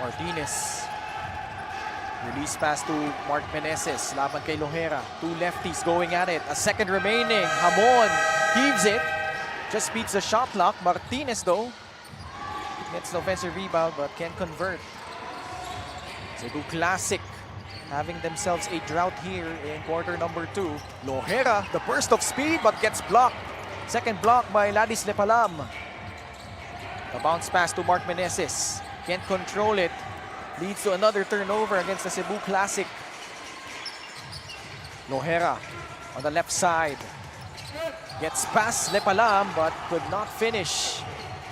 Martinez. Release pass to Mark Meneses. Laban kay Lohera. Two lefties going at it. A second remaining. Hamon heaves it. Just beats the shot clock. Martinez though gets the offensive rebound but can't convert. Cebu Classic having themselves a drought here in quarter number 2. Lohera, the burst of speed but gets blocked. Second block by Ladis Lepalam. The bounce pass to Mark Meneses. Can't control it. Leads to another turnover against the Cebu Classic. Lohera on the left side. Gets past Lepalam but could not finish.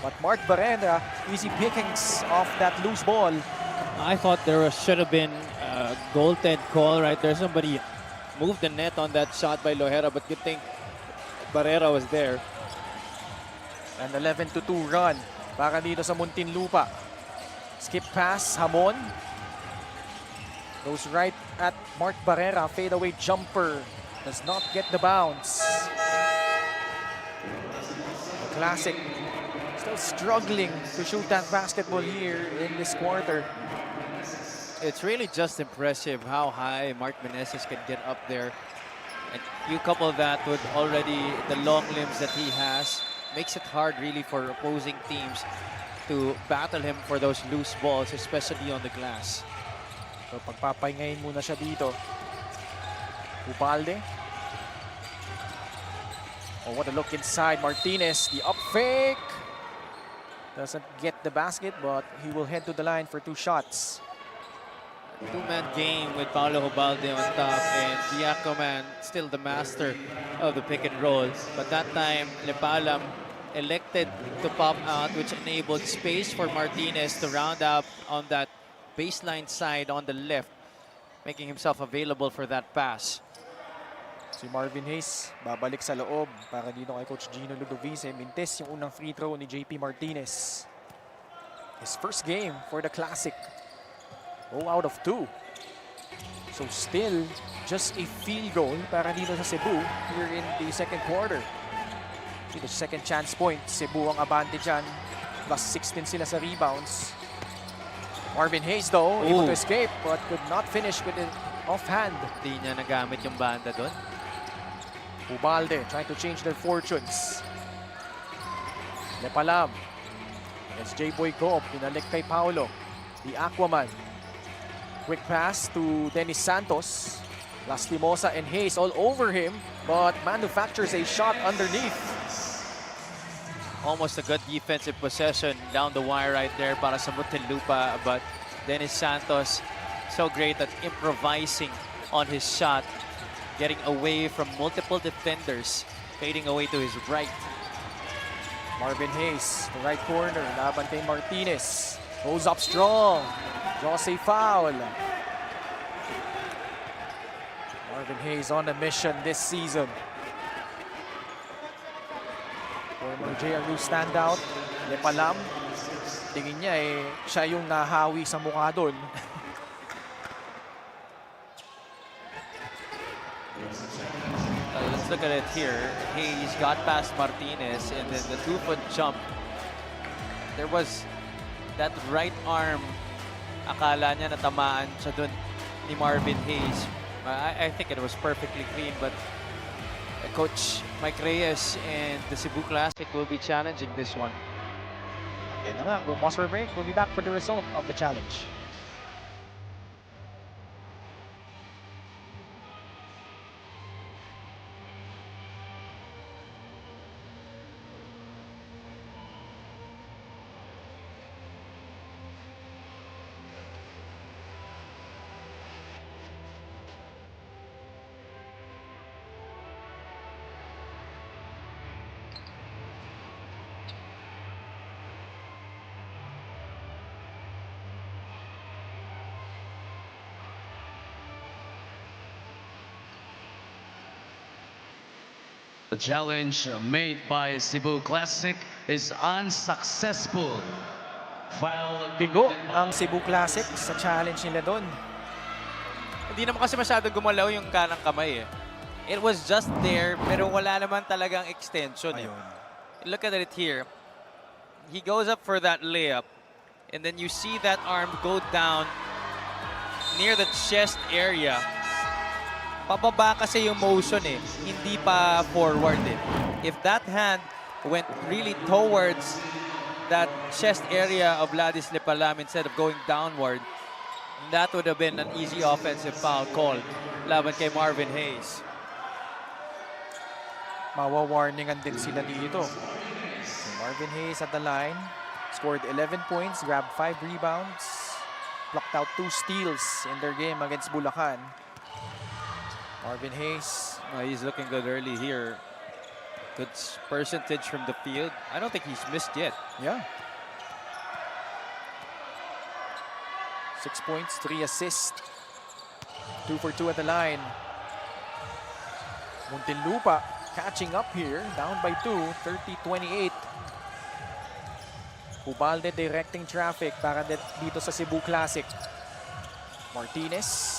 But Mark Barrera, easy pickings off that loose ball. I thought should have been a goaltend call right there. Somebody moved the net on that shot by Lohera, but good thing Barrera was there. An 11-2 run para dito sa Muntinlupa. Skip pass, Hamon. Goes right at Mark Barrera. Fadeaway jumper. Does not get the bounce. The Classic still struggling to shoot that basketball here in this quarter. It's really just impressive how high Mark Meneses can get up there. And you couple that with already the long limbs that he has, makes it hard really for opposing teams to battle him for those loose balls, especially on the glass. So pagpapahingayin muna siya dito. Ubalde. Oh, what a look inside. Martinez, the up fake. Doesn't get the basket, but he will head to the line for 2 shots. Two-man game with Paulo Ubalde on top, and Diacoman still the master of the pick and roll. But that time, Lepalam elected to pop out, which enabled space for Martinez to round up on that baseline side on the left, making himself available for that pass. Si Marvin Hayes babalik sa loob para dito kay Coach Gino Ludovice. Mintes yung unang free throw ni JP Martinez. His first game for the Classic. 0 out of 2. So still just a field goal para dito sa Cebu here in the second quarter. See the second chance point. Cebu ang abante dyan. Plus 16 sila sa rebounds. Marvin Hayes though, able to escape but could not finish with an offhand. Di niya nagamit yung banda doon. Ubalde trying to change their fortunes. Lepalam against J-Boy Gob. Pinalik kay Paulo. The Aquaman. Quick pass to Dennis Santos. Lastimosa and Hayes all over him, but manufactures a shot underneath. Almost a good defensive possession down the wire right there para sa Muntinlupa, but Dennis Santos so great at improvising on his shot, getting away from multiple defenders, fading away to his right. Marvin Hayes, the right corner, laban kay Martinez. Goes up strong. Draws a foul. Marvin Hayes on a mission this season. Former JRU standout, Lepalam. Tingin niya siya yung nahawi sa mukha doon. Let's look at it here. Hayes got past Martinez, and then the 2-foot jump. There was that right arm. Akala niya natamaan siya dun ni Marvin Hayes. I think it was perfectly clean, but Coach Mike Reyes and the Cebu Classic will be challenging this one. Yan na nga, we'll pause for a break. We'll be back for the result of the challenge. The challenge made by Cebu Classic is unsuccessful. Bigo ang Cebu Classic sa challenge nila doon. Hindi naman kasi masyado gumalaw yung kanang kamay eh. It was just there, pero wala naman talagang extension. Ayun. Look at it here. He goes up for that layup, And then you see that arm go down near the chest area. Pababa kasi yung motion eh, hindi pa forward eh. If that hand went really towards that chest area of Ladis Lepalam instead of going downward, that would have been an easy offensive foul call laban kay Marvin Hayes. Mawawarningan din sila dito. Marvin Hayes at the line. Scored 11 points, grabbed 5 rebounds. Blocked out 2 steals in their game against Bulacan. Marvin Hayes. He's looking good early here. Good percentage from the field. I don't think he's missed yet. Yeah. 6 points, 3 assists. 2 for 2 at the line. Muntinlupa catching up here, down by 2, 30-28. Ubalde directing traffic para dito sa Cebu Classic. Martinez.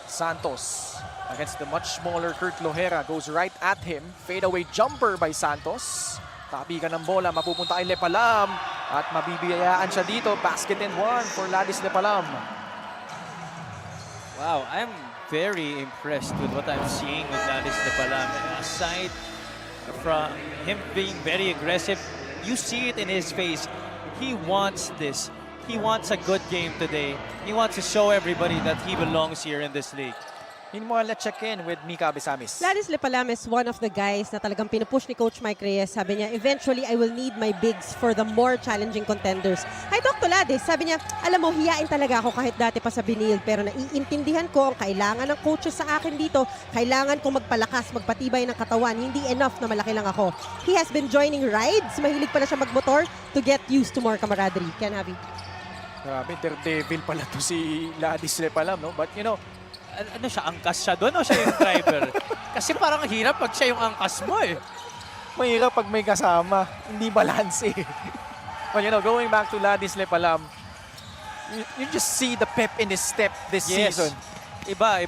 Santos against the much smaller Kurt Lohera, goes right at him. Fadeaway jumper by Santos. Tapikan ng bola, mapupunta kay Lepalam at mabibiyayaan siya dito. Basket and 1 for Ladis Lepalam. Wow, I'm very impressed with what I'm seeing with Ladis Lepalam. Aside from him being very aggressive, you see it in his face. He wants this. He wants a good game today. He wants to show everybody that he belongs here in this league. Meanwhile, let's check in with Mika Abesamis. Ladis Lepalam is one of the guys na talagang pinupush ni Coach Mike Reyes. Sabi niya, eventually, I will need my bigs for the more challenging contenders. I talked to Ladis. Sabi niya, alam mo, hiyain talaga ako kahit dati pa sa Binil. Pero naiintindihan ko ang kailangan ng coaches sa akin dito. Kailangan kong magpalakas, magpatibay ng katawan. Hindi enough na malaki lang ako. He has been joining rides. Mahilig pala siya magmotor to get used to more camaraderie. Ken Javi. Grabe, daredevil pala to si Ladis Lepalam, no? But you know, Ano siya, angkas siya doon o siya yung driver? Kasi parang hirap pag siya yung angkas mo eh. mahirap pag may kasama. Hindi balance eh. But you know, going back to Ladis Lepalam, you just see the pep in his step this season. Iba.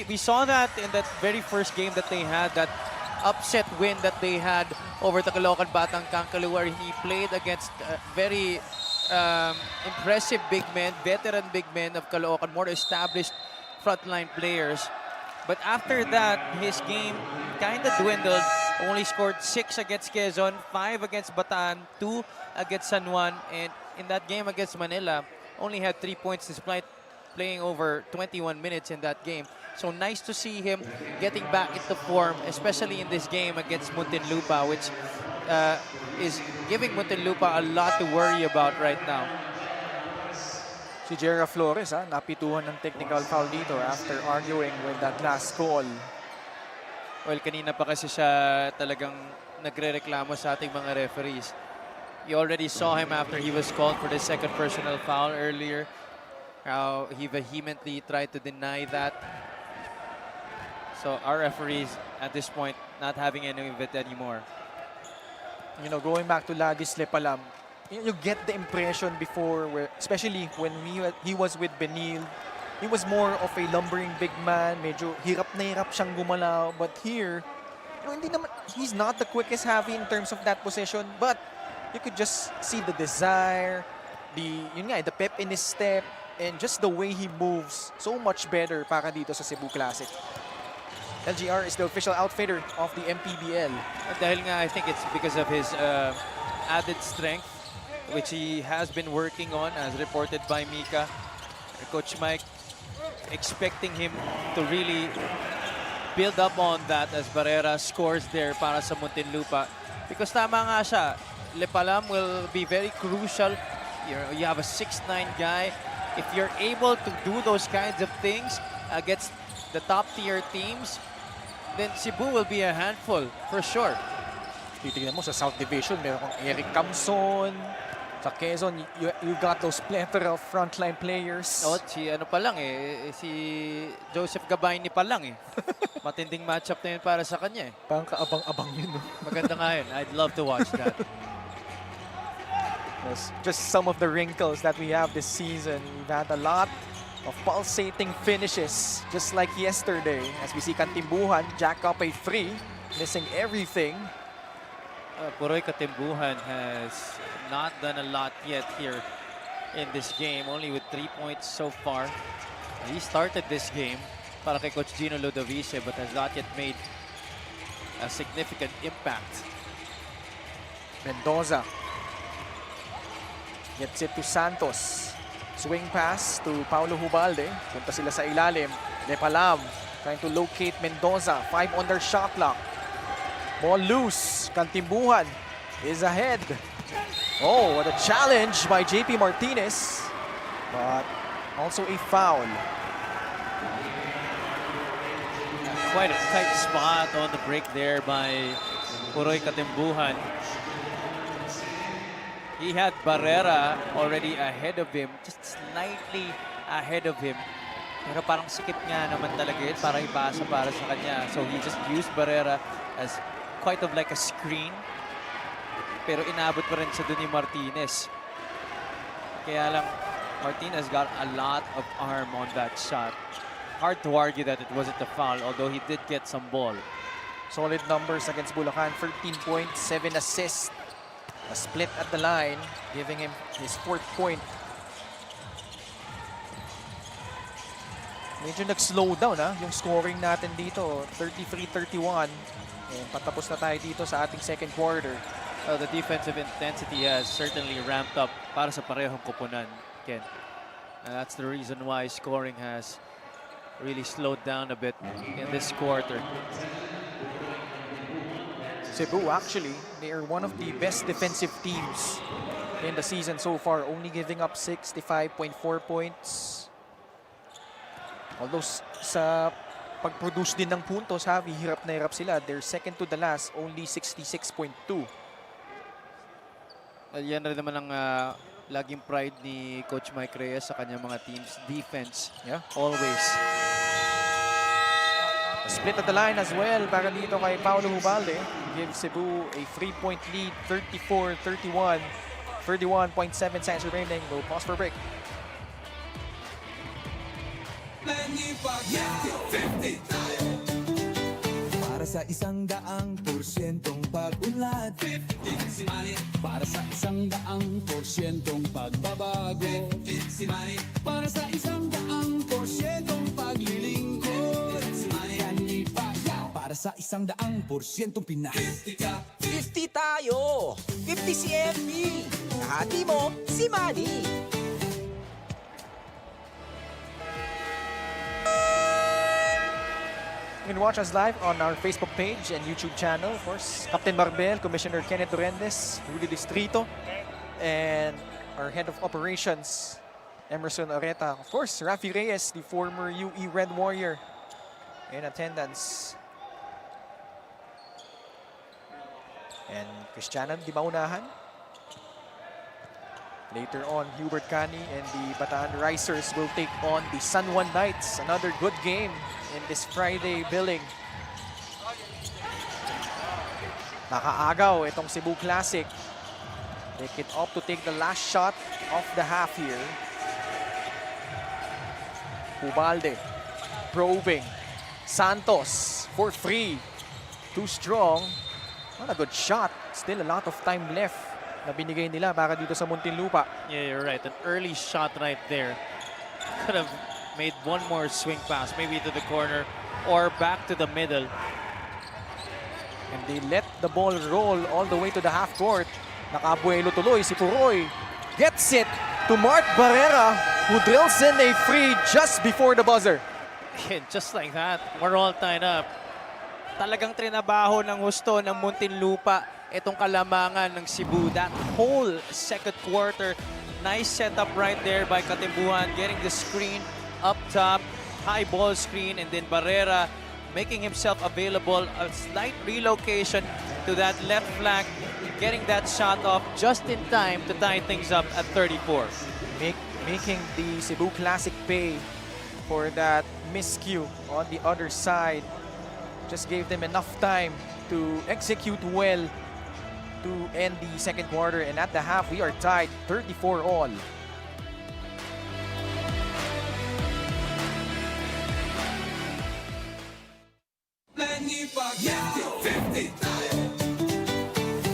We saw that in that very first game that they had, that upset win that they had over the Caloocan Batang Kangkalu, where he played against very impressive big men, veteran big men of Caloocan, more established frontline players. But after that, his game kind of dwindled. Only scored 6 against Quezon, 5 against Bataan, 2 against San Juan, and in that game against Manila, only had 3 points despite playing over 21 minutes in that game. So nice to see him getting back into form, especially in this game against Muntinlupa, which is giving Muntinlupa a lot to worry about right now. Si Jera Flores, napituhan ng technical foul dito after arguing with that last call. Well, kanina pa kasi siya talagang nagre-reklamo sa ating mga referees. You already saw him after he was called for the second personal foul earlier. How he vehemently tried to deny that. So our referees at this point not having any of it anymore. You know, going back to Ladis Lepalam, you get the impression before, especially when he was with Benil, he was more of a lumbering big man. Medyo hirap na hirap siyang gumalaw. But here, hindi naman, he's not the quickest Javi in terms of that possession. But you could just see the desire, the pep in his step, and just the way he moves. So much better para dito sa Cebu Classic. LGR is the official outfitter of the Mpbl. Dahil nga, I think it's because of his added strength, which he has been working on, as reported by Mika. Coach Mike expecting him to really build up on that as Barrera scores there para sa Muntinlupa. Because tama nga siya, Lepalam will be very crucial. You have a 6'9" guy. If you're able to do those kinds of things against the top-tier teams, then Cebu will be a handful for sure. Titignan mo sa South Division, meron kang Eric Camson. Sa Quezon, you got those plethora of frontline players. Oh, si ano pa lang si Joseph Gabayni pa lang Matinding matchup na yun para sa kanya Parang kaabang-abang yun, no? Maganda nga yun. I'd love to watch that. Yes, just some of the wrinkles that we have this season. We've had a lot of pulsating finishes, just like yesterday. As we see Kantimbuhan jack up a 3, missing everything. Puroy Katimbuhan has not done a lot yet here in this game, only with 3 points so far. He started this game para kay Coach Gino Ludovice, but has not yet made a significant impact. Mendoza gets it to Santos. Swing pass to Paulo Hubalde. Punta sila sa ilalim. Lepalam trying to locate Mendoza. 5 on their shot clock. Ball loose. Kantimbuhan is ahead. Oh, what a challenge by JP Martinez. But also a foul. Quite a tight spot on the break there by Puroy Katimbuhan. He had Barrera already ahead of him, just slightly ahead of him. Pero parang sikip nga naman talaga yun para ipasa para sa kanya. So he just used Barrera as quite of like a screen. Pero inabot pa rin sa dun ni Martinez. Kaya lang, Martinez got a lot of arm on that shot. Hard to argue that it wasn't a foul, although he did get some ball. Solid numbers against Bulacan. 13 points, 7 assists. A split at the line, giving him his 4th point. Medyo nag-slow down yung scoring natin dito. 33-31. And patapos na tayo dito sa ating second quarter. The defensive intensity has certainly ramped up para sa parehong koponan, Ken. That's the reason why scoring has really slowed down a bit in this quarter. Cebu, actually, they are one of the best defensive teams in the season so far, only giving up 65.4 points. Although sa pag-produce din ng puntos, hirap na hirap sila. They're second to the last, only 66.2. Yan rin naman ang laging pride ni Coach Mike Reyes sa kanyang mga teams. Defense, always. A split at the line as well para dito kay Paulo Hubalde. Gives Cebu a 3-point lead, 34-31. 31.7 seconds remaining. We'll pause for break. Para sa 100% pag-unlad, para sa 100% pagbabago, para sa 100% paglilingkod, para sa 100% Pinas. 50 tayo! 50 si MB! Kahati mo, si Manny! You can watch us live on our Facebook page and YouTube channel. Of course, Captain Mpbl, Commissioner Kenneth Durendes, Rudy Distrito, and our Head of Operations, Emerson Oreta. Of course, Rafi Reyes, the former UE Red Warrior, in attendance. And Cristianan Di Maunahan. Later on, Hubert Cani and the Bataan Risers will take on the San Juan Knights. Another good game in this Friday billing. Nakaagaw itong Cebu Classic. They can opt to take the last shot of the half here. Hubalde probing. Santos for free. Too strong. Not a good shot. Still a lot of time left na binigay nila para dito sa Muntinlupa. Yeah, you're right. An early shot right there. Could have made one more swing pass, maybe to the corner or back to the middle. And they let the ball roll all the way to the half court. Nakabuelo tuloy si Puroy. Gets it to Mark Barrera, who drills in a free just before the buzzer. And just like that, we're all tied up. Talagang trinabaho ng husto ng Muntinlupa itong kalamangan ng Cebu. That whole second quarter, nice setup right there by Katimbuhan, getting the screen up top, high ball screen, and then Barrera making himself available, a slight relocation to that left flank, getting that shot off just in time to tie things up at 34. Making the Cebu Classic pay for that miscue on the other side. Just gave them enough time to execute well to end the second quarter. And at the half, we are tied 34 all.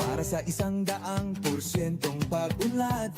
Para sa 100% pag-unlad,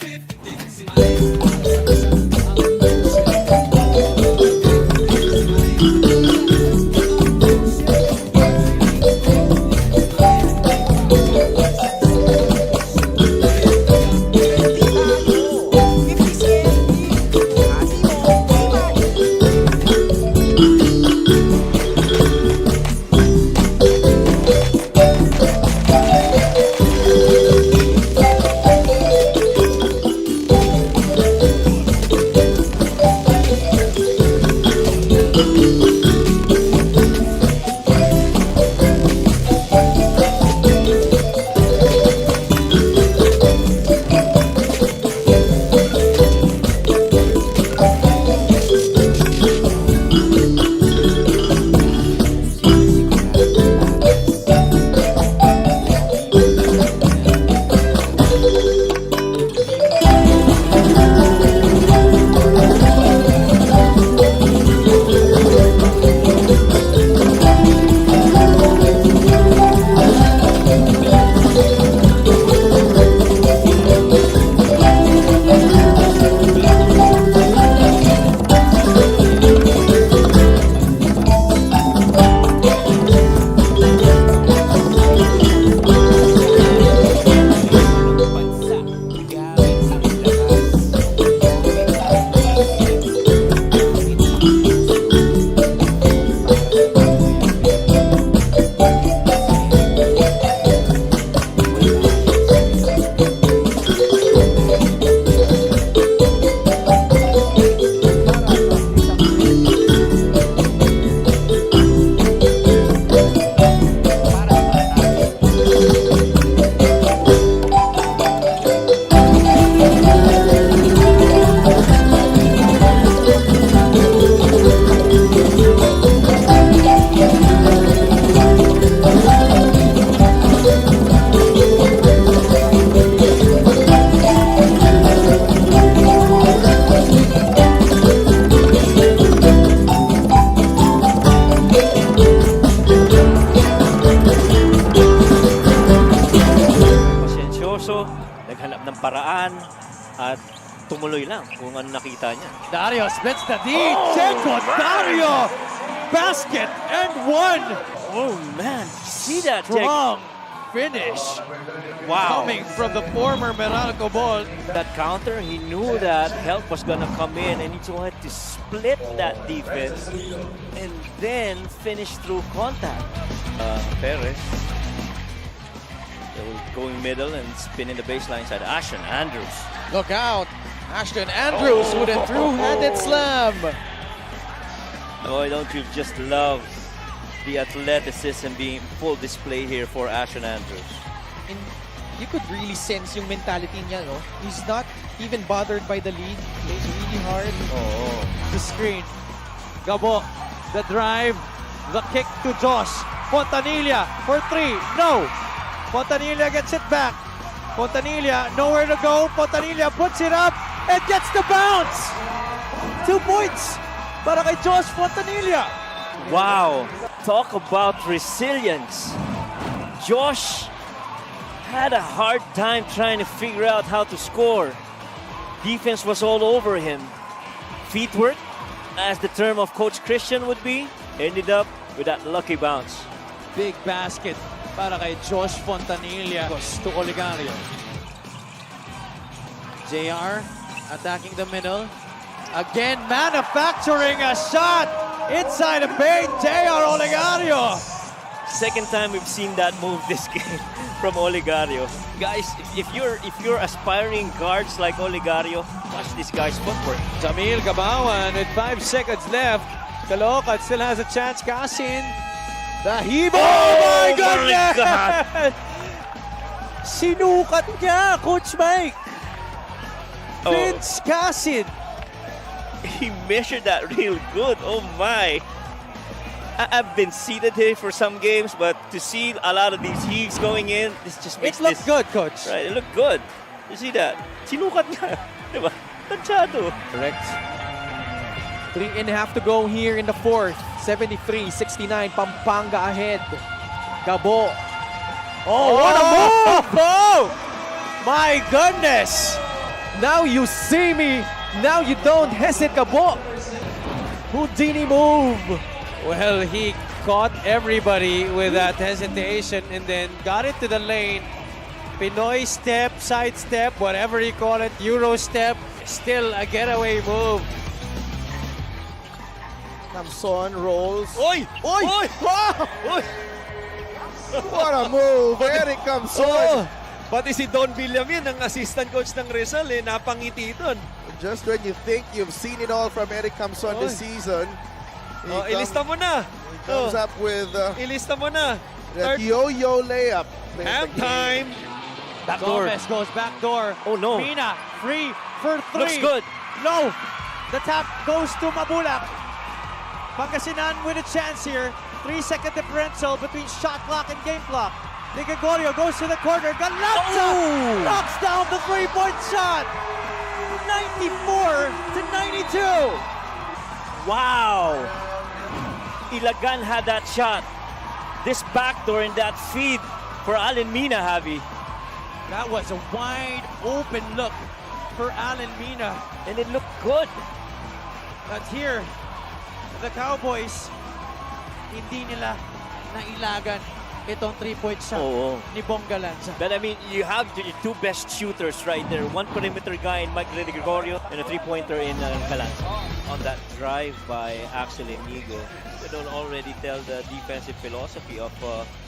okay lang kung ano nakita niya. Dario splits the D. Checo, Dario! Basket and one! Oh man, see that, Jake? Strong finish. Wow. Coming from the former Meralco ball. That counter, he knew that help was gonna come in and he wanted to split that defense and then finish through contact. Perez going middle and spinning the baseline side. Ashton Andrews. Look out! Ashton Andrews with a through-handed slam. Oh, don't you just love the athleticism being full display here for Ashton Andrews. And you could really sense yung mentality niya, no? He's not even bothered by the lead. He plays really hard. Oh. The screen. Gabo, the drive, the kick to Josh. Fontanilla for three. No! Fontanilla gets it back. Fontanilla, nowhere to go. Fontanilla puts it up and gets the bounce. 2 points para kay Josh Fontanilla. Wow. Talk about resilience. Josh had a hard time trying to figure out how to score. Defense was all over him. Feet work, as the term of Coach Christian would be, ended up with that lucky bounce. Big basket para kay Josh Fontanilla to Oligario. JR attacking the middle. Again, manufacturing a shot inside the paint. JR Oligario. Second time we've seen that move this game from Oligario. Guys, if you're aspiring guards like Oligario, watch this guy's footwork. Jamil Gabawan with 5 seconds left. Caloocan still has a chance. Casin. The heave. Oh my goodness! God. Sinukat niya, Coach Mike. Oh. Vince Casin. He measured that real good. Oh my. I've been seated here for some games, but to see a lot of these heaves going in, this just makes It looks this good, Coach. Right, it looked good. You see that? Sinukat niya. Diba? Tansyado. Correct. 3.5 to go here in the fourth. 73-69, Pampanga ahead. Gabo. Oh, what a move! Oh! My goodness! Now you see me. Now you don't hesitate, Gabo. Houdini move. Well, he caught everybody with that hesitation and then got it to the lane. Pinoy step, side step, whatever you call it, Euro step. Still a getaway move. Namson rolls. Oy! Oy! Oy! Wow! Oy! What a move! Eric Camson! Oh, Pati si Don Villamin, ang assistant coach ng Rizal, napangiti doon. Just when you think you've seen it all from Eric Camson this season, Ilista mo na. he comes up with Ilista mo na. that yo-yo layup. Half time. Backdoor. Gomez goes backdoor. Oh no. Mina, free for Looks three. good. No. The tap goes to Mabulak. Pangasinan with a chance here. 3-second differential between shot clock and game clock. De Gregorio goes to the corner. Galanza knocks down the three-point shot. 94-92. Wow! Ilagan had that shot. This backdoor and that feed for Allen Mina, Javi. That was a wide open look for Allen Mina. And it looked good. But here, the Cowboys, hindi nila nailagan itong three-point shot Oo. ni Bong Galanza. But I mean, you have your two best shooters right there. One perimeter guy in Mike De Gregorio and a three-pointer in Galanza. On that drive by Axel Inigo, you don't already tell the defensive philosophy of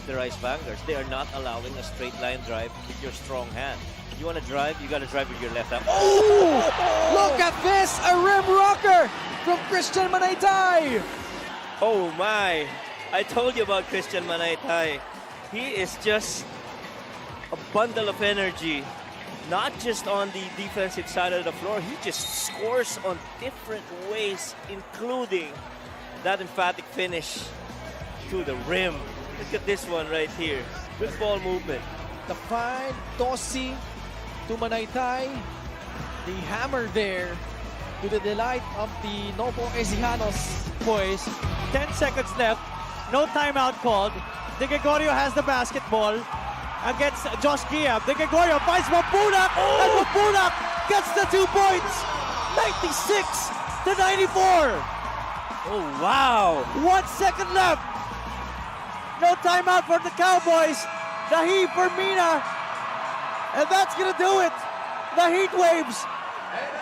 the Rice Vanguards. They are not allowing a straight line drive with your strong hand. You want to drive, you got to drive with your left hand. oh! Look at this! A rim rocker from Christian Manaytay. Oh my! I told you about Christian Manaytay. He is just a bundle of energy. Not just on the defensive side of the floor, he just scores on different ways, including that emphatic finish to the rim. Look at this one right here. Good ball movement. The fine Tosi to Manaytay. The hammer there to the delight of the Novo Exijanos. Boys, 10 seconds left. No timeout called. De Gregorio has the basketball against Josh Giab. De Gregorio finds Mabulak, and Mabulak gets the 2 points. 96 to 94. Oh, wow. 1 second left. No timeout for the Cowboys. The heave for Mina. And that's going to do it. The Heat Waves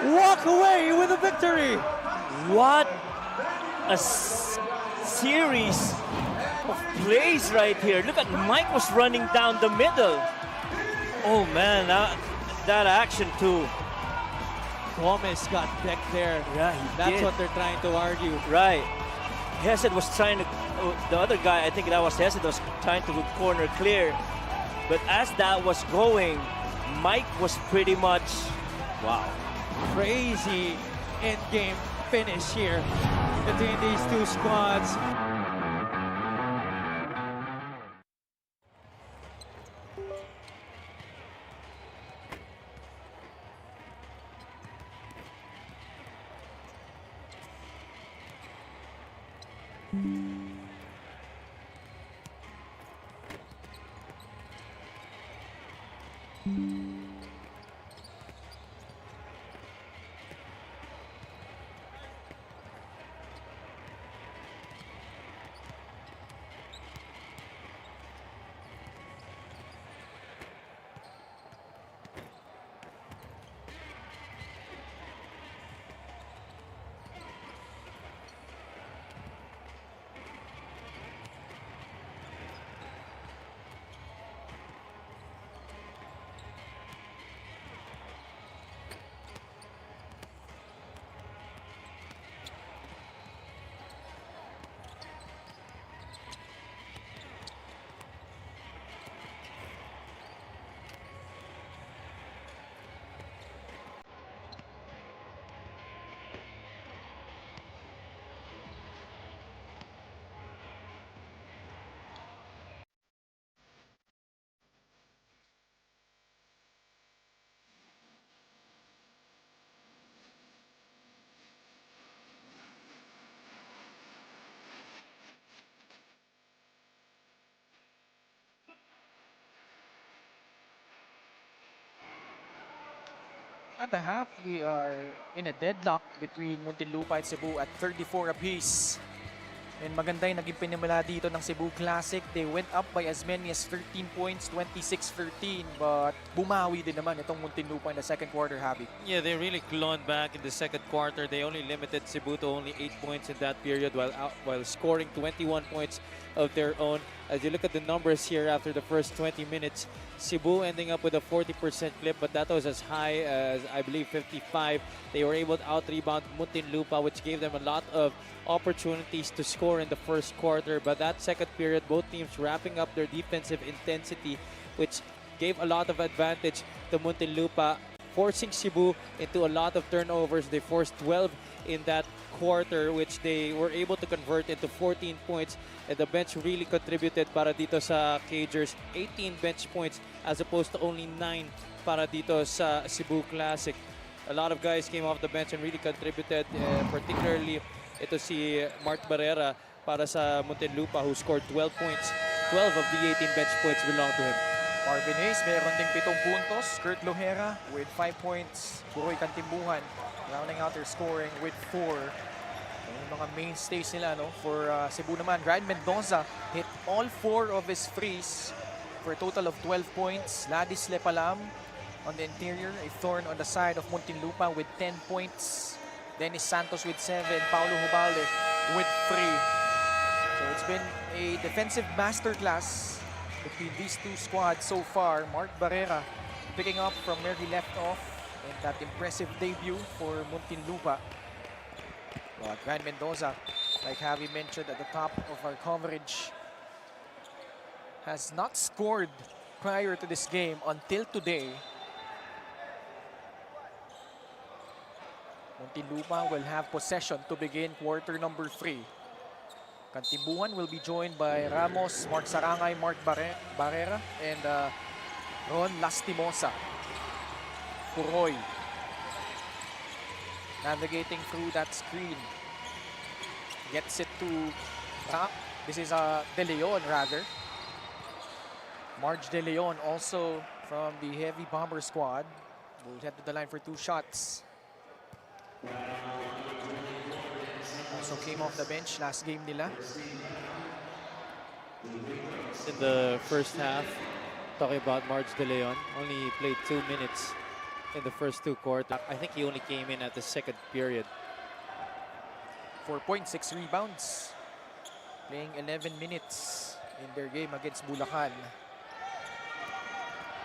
walk away with a victory. What a series of plays right here. Look at Mike was running down the middle. Oh man, that action too. Gomez got decked there. Yeah, he That's did. what they're trying to argue. Right. Hesed was trying to, the other guy, I think that was Hesed, was trying to corner clear. But as that was going, Mike was pretty much, wow. Crazy end-game finish here between these two squads. At the half, we are in a deadlock between Muntinlupa and Cebu at 34 apiece. And maganda yung naging pinimula dito ng Cebu Classic. They went up by as many as 13 points, 26-13. But bumawi din naman itong Muntinlupa in the second quarter, Javi. Yeah, they really clawed back in the second quarter. They only limited Cebu to only 8 points in that period while scoring 21 points of their own. As you look at the numbers here after the first 20 minutes, Cebu ending up with a 40% clip, but that was as high as, I believe, 55. They were able to out-rebound Muntinlupa, which gave them a lot of opportunities to score in the first quarter. But that second period, both teams wrapping up their defensive intensity, which gave a lot of advantage to Muntinlupa, forcing Cebu into a lot of turnovers. They forced 12 in that quarter, which they were able to convert into 14 points. And the bench really contributed para dito sa Cagers. 18 bench points as opposed to only 9 para dito sa Cebu Classic. A lot of guys came off the bench and really contributed, particularly ito si Mark Barrera para sa Muntinlupa, who scored 12 points. 12 of the 18 bench points belong to him. Marvin Hayes, meron ding 7 puntos. Kurt Lohera with 5 points. Buroy Kantimbuhan rounding out their scoring with 4. Yung mga mainstays nila, no? For Cebu naman, Ryan Mendoza hit all 4 of his threes for a total of 12 points. Ladis Lepalam on the interior, a thorn on the side of Muntinlupa with 10 points. Dennis Santos with 7, Paulo Hubalde with 3. So it's been a defensive masterclass between these two squads so far. Mark Barrera picking up from where he left off in that impressive debut for Muntinlupa. But Ryan Mendoza, like Javi mentioned at the top of our coverage, has not scored prior to this game until today. Muntinlupa will have possession to begin quarter number 3. Kantimbuhan will be joined by Ramos, Mark Sarangay, Mark Barrera, and Ron Lastimosa. Puroy navigating through that screen. Gets it to this is De Leon rather. Marge De Leon, also from the Heavy Bomber squad, will head to the line for 2 shots. So came off the bench last game nila. In the first half, talking about Marge De Leon, only played 2 minutes in the first 2 quarters. I think he only came in at the second period. 4.6 rebounds. Playing 11 minutes in their game against Bulacan.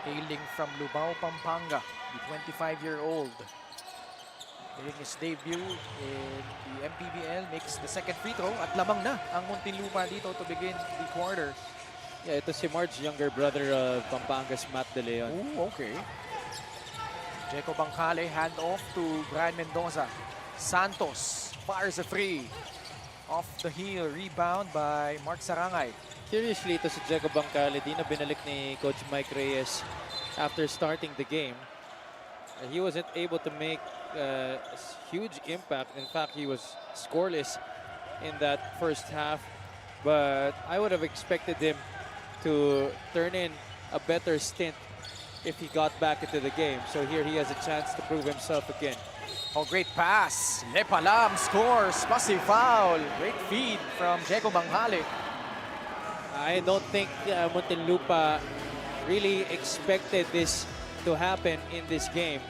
Hailing from Lubao, Pampanga, the 25-year-old. Making his debut in the Mpbl, makes the second free throw at lamang na ang Muntinlupa dito to begin the quarter. Yeah, ito si Marge, younger brother of Pampanga's Matt De Leon. Ooh, okay. Jeco Bangkale, hand off to Brian Mendoza. Santos fires a free. Off the heel, rebound by Mark Sarangay. Curiously, ito si Jeco Bangkale, di na binalik ni Coach Mike Reyes after starting the game. He wasn't able to make a huge impact. In fact, he was scoreless in that first half. But I would have expected him to turn in a better stint if he got back into the game. So here he has a chance to prove himself again. Oh, great pass. Lepalam scores plus a foul. Great feed from Jeco Bangkale. I don't think Muntinlupa really expected this to happen in this game.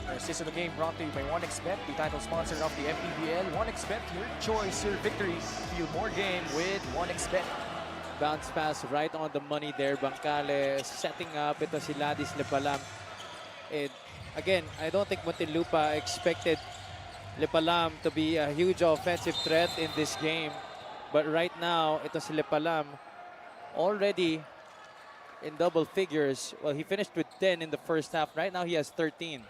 Our assist of the game brought to you by 1xBet, the title sponsor of the Mpbl. 1xBet, your choice, your victory. Feel more game with 1xBet. Bounce pass right on the money there. Bangkale setting up. Ito si Ladis Lepalam. And again, I don't think Muntinlupa expected Lepalam to be a huge offensive threat in this game. But right now, ito si Lepalam already in double figures. Well, he finished with 10 in the first half. Right now, he has 13.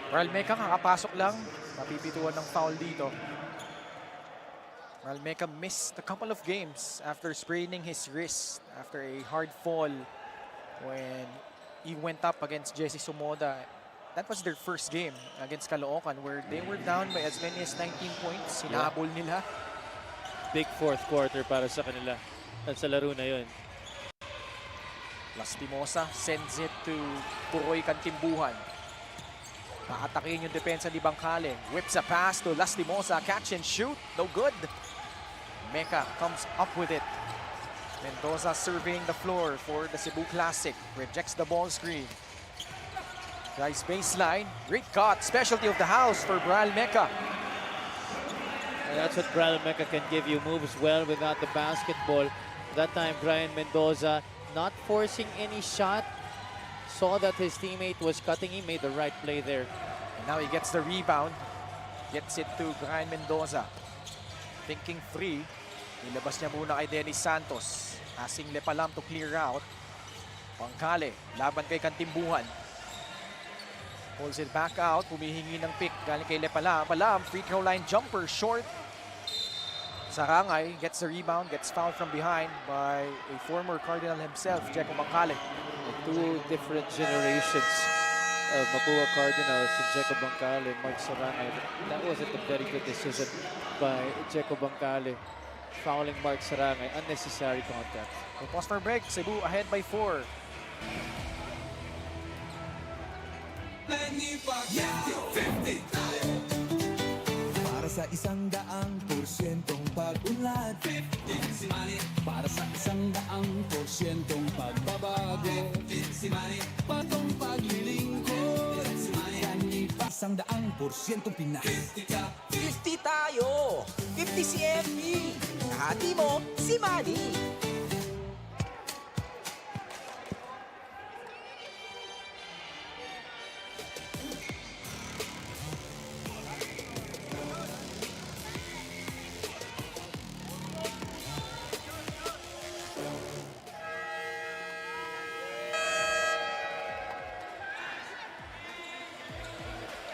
Ralmeca kakapasok lang. Napipituan ng foul dito. Ralmeca missed a couple of games after spraining his wrist after a hard fall when he went up against Jesse Sumoda. That was their first game against Caloocan where they were down by as many as 19 points. Hinabol nila. Big fourth quarter para sa kanila. At sa laro na yun. Lastimosa sends it to Puroy Kantimbuhan. Paatakin yung depensa ni Bangkale. Whips a pass to Lastimosa. Catch and shoot. No good. Meca comes up with it. Mendoza surveying the floor for the Cebu Classic. Rejects the ball screen. Drives baseline. Great cut. Specialty of the house for Bral Meca. And that's what Brian Meca can give you. Moves well without the basketball. That time, Brian Mendoza not forcing any shot. Saw that his teammate was cutting. He made the right play there. And now he gets the rebound. Gets it to Brian Mendoza. Thinking free. Nilabas niya muna kay Dennis Santos. Asking Lepalam to clear out. Bangkale, laban kay Kantimbuhan. Pulls it back out. Humihingi ng pick galing kay Lepalam. Palam, free throw line jumper, short. Sarangay gets the rebound, gets fouled from behind by a former Cardinal himself, Jeco Bangkale. Two different generations of Mapua Cardinals and Jeco Bangkale, Mark Sarangay. That wasn't a very good decision by Jeco Bangkale. Fouling Mark Sarangay, unnecessary contact. We pause for break, Cebu ahead by 4. Para sa 100%'ong pag-unlad, 15 si Manny. Para sa 100%'ong pagbabago, 15 si Manny. Patong paglilingkod, 15 si Manny. 100% Pinas. 50 tayo! 50 si Emmy! Kahati mo, si Manny!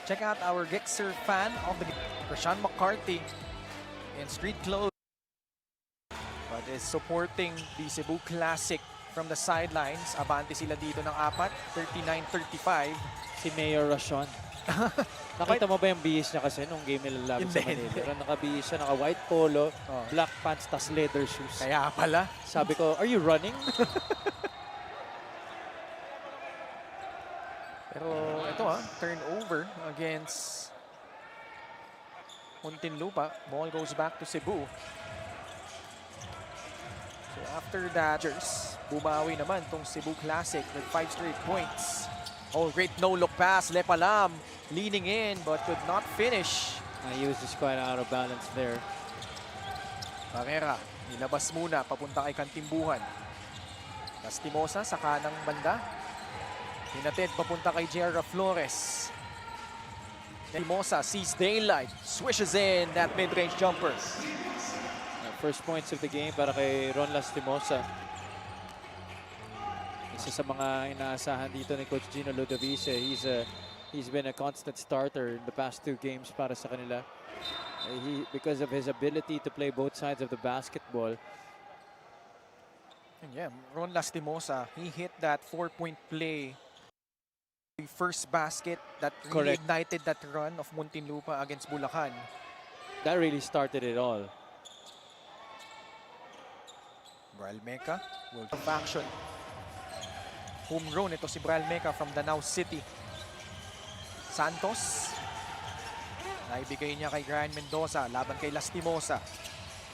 Check out our Gixxer fan of the game, Rashawn McCarthy in street clothes, but is supporting the Cebu Classic from the sidelines. Abante sila dito ng 4, 39-35. Si Mayor Rashon. Nakita mo ba yung bihis niya kasi nung game nila laban sa Manila? Pero nakabihis siya, naka-white polo, black pants, tas leather shoes. Kaya pala. Sabi ko, are you running? Pero ito turnover against Muntinlupa. Ball goes back to Cebu. So after that, bumawi naman tong Cebu Classic with 5 straight points. Oh, great no-look pass. Lepalam leaning in but could not finish. He was just quite out of balance there. Barrera, nilabas muna papunta kay Kantimbuhan. Lastimosa sa kanang banda. Hinatid papunta kay Jera Flores. Lastimosa sees daylight, swishes in that mid-range jumper. First points of the game para kay Ron Lastimosa. Isa sa mga inaasahan dito ni Coach Gino Ludovice. He's been a constant starter in the past 2 games para sa kanila. Because of his ability to play both sides of the basketball. And yeah, Ron Lastimosa, he hit that 4-point play. The first basket that really ignited that run of Muntinlupa against Bulacan. That really started it all. Bral Meca will have action. Homegrown ito si Bral Meca from Danau City. Santos. Naibigay niya kay Brian Mendoza. Laban kay Lastimosa.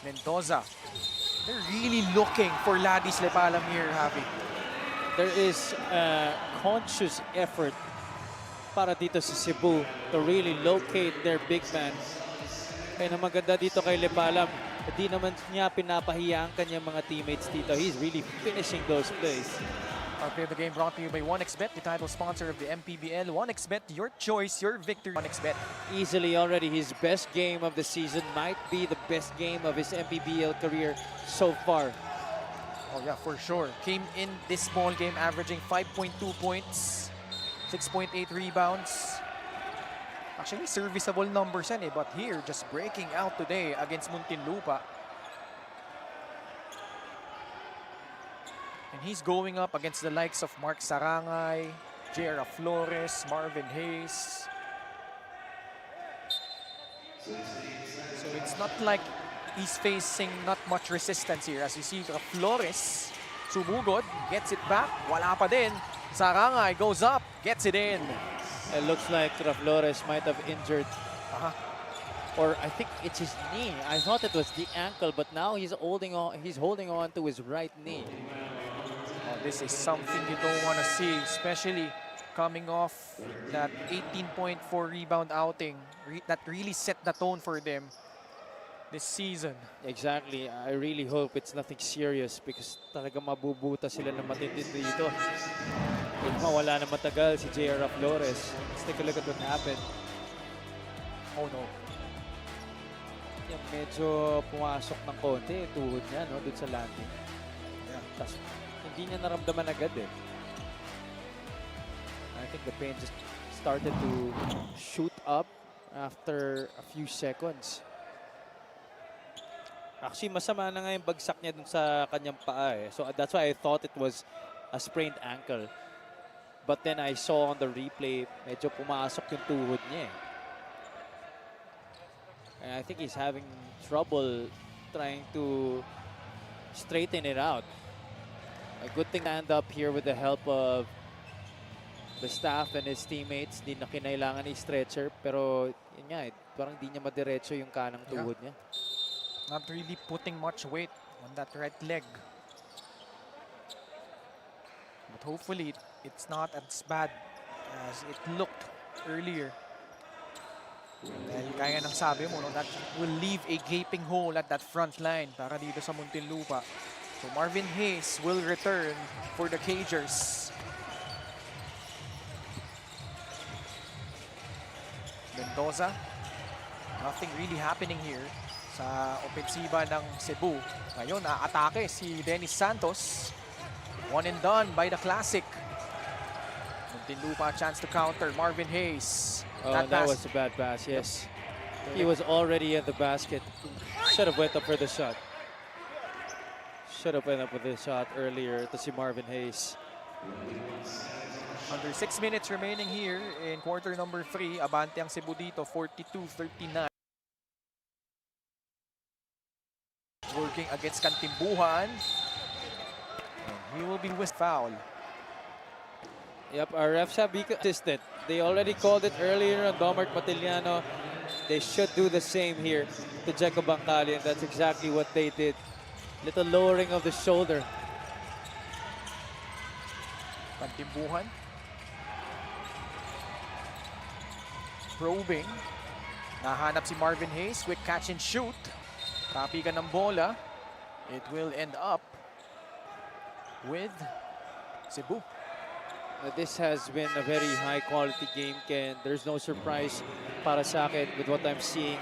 Mendoza. They're really looking for Ladis Lepalam here, Javi. There is a conscious effort para dito sa Cebu to really locate their big man. Kaya na maganda dito kay Lepalam. Hindi naman niya pinapahiya ang kanyang mga teammates dito. He's really finishing those plays. Our play of the game brought to you by 1xBet, the title sponsor of the Mpbl. 1xBet, your choice, your victory. 1xBet. Easily already his best game of the season. Might be the best game of his Mpbl career so far. Oh yeah, for sure. Came in this ball game averaging 5.2 points, 6.8 rebounds. Actually, serviceable numbers yan eh. But here, just breaking out today against Muntinlupa. And he's going up against the likes of Mark Sarangay, Jera Flores, Marvin Hayes. So it's not like he's facing not much resistance here. As you see, Flores, sumugod, gets it back, wala pa din. Sarangay goes up, gets it in. It looks like Flores might have injured. Or I think it's his knee. I thought it was the ankle, but now he's holding on to his right knee. Oh, this is something you don't want to see, especially coming off that 18.4 rebound outing that really set the tone for them this season. Exactly. I really hope it's nothing serious because talaga mabubuta sila ng matindi dito. If mawala na matagal si J.R. Flores, let's take a look at what happened. Oh no. Yung medyo pumasok ng konti, tuhod niya, no, dun sa landing. Yeah. Tapos hindi niya naramdaman agad eh. I think the pain just started to shoot up after a few seconds. Actually, masama na nga yung bagsak niya dun sa kanyang paa eh. So that's why I thought it was a sprained ankle. But then I saw on the replay, medyo pumasok yung tuhod niya eh. And I think he's having trouble trying to straighten it out. A good thing to end up here with the help of the staff and his teammates. Di na kinailangan i-stretcher. Pero yun nga, parang di niya madiretso yung kanang tuhod niya. Not really putting much weight on that right leg. But hopefully it's not as bad as it looked earlier. Dahil kaya nang sabi mo, no, that will leave a gaping hole at that front line para dito sa Muntinlupa. So Marvin Hayes will return for the Cagers. Mendoza. Nothing really happening here sa opensiba ng Cebu. Ngayon, aatake si Dennis Santos. One and done by the Classic. Muntinlupa, chance to counter. Marvin Hayes. Oh, that was a bad pass, yes. He was already at the basket. Should have went up for the shot. Should have went up with the shot earlier to see Marvin Hayes. Under 6 minutes remaining here in quarter number 3. Abante ang Cebu dito, 42-39. Working against Kantimbuhan. And he will be with foul. Yep, our refs have been consistent. They already called it earlier on Domart Matiliano. They should do the same here to Jeco Bancali, and that's exactly what they did. Little lowering of the shoulder. Pantimbuhan. Probing. Nahanap si Marvin Hayes. Quick catch and shoot. Kapigan ng bola. It will end up with Cebu. This has been a very high-quality game, Ken. There's no surprise para sa akin with what I'm seeing.